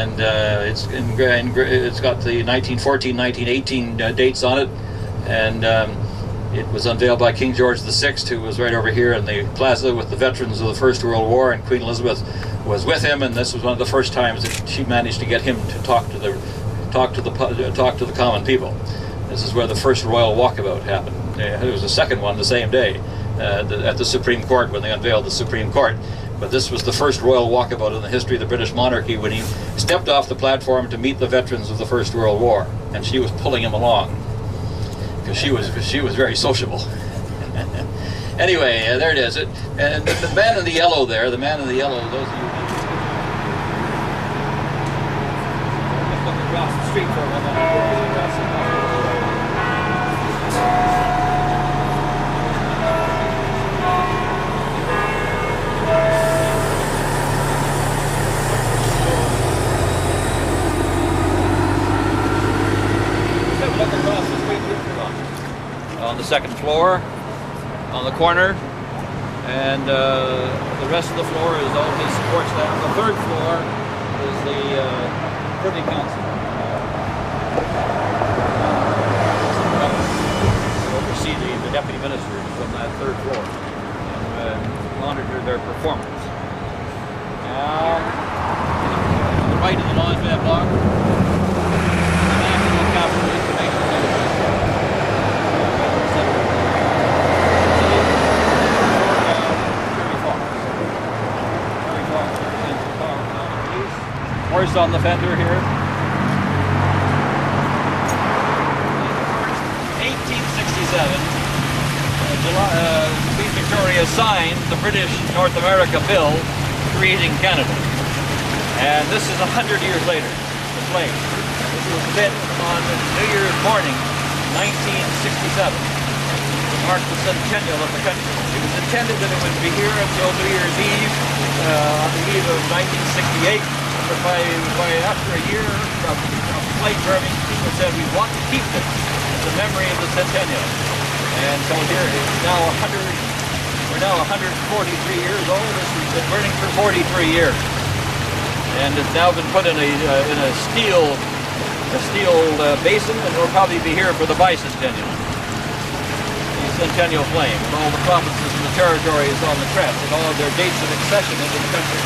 and it's got the 1914, 1918 dates on it, and it was unveiled by King George VI, who was right over here in the plaza with the veterans of the First World War, and Queen Elizabeth was with him, and this was one of the first times that she managed to get him to talk to the common people. This is where the first royal walkabout happened. There was a second one the same day at the Supreme Court when they unveiled the Supreme Court. But this was the first royal walkabout in the history of the British monarchy, when he stepped off the platform to meet the veterans of the First World War, and she was pulling him along because she was very sociable. Anyway, there it is. And the man in the yellow there, those of you just look across the street for a moment. On the second floor, on the corner, and the rest of the floor is all his support staff. The third floor is the Privy Council. Oversee the deputy ministers from that third floor and monitor their performance. Now, to the right of the Launchpad block, the National Capital Information Center. Horse on the fender here. 1867, Queen Victoria signed the British North America Bill creating Canada. And this is 100 years later, the flag. This was lit on New Year's morning, 1967, to mark the centennial of the country. It was intended that it would be here until New Year's Eve, on the eve of 1968. But by after a year of flight burning, people said we want to keep this as a memory of the centennial. And so here it's now we're now 143 years old. This has been burning for 43 years, and it's now been put in a steel basin, and will probably be here for the bicentennial. The centennial flame, with all the provinces and the territories on the crest, and all of their dates of accession into the country.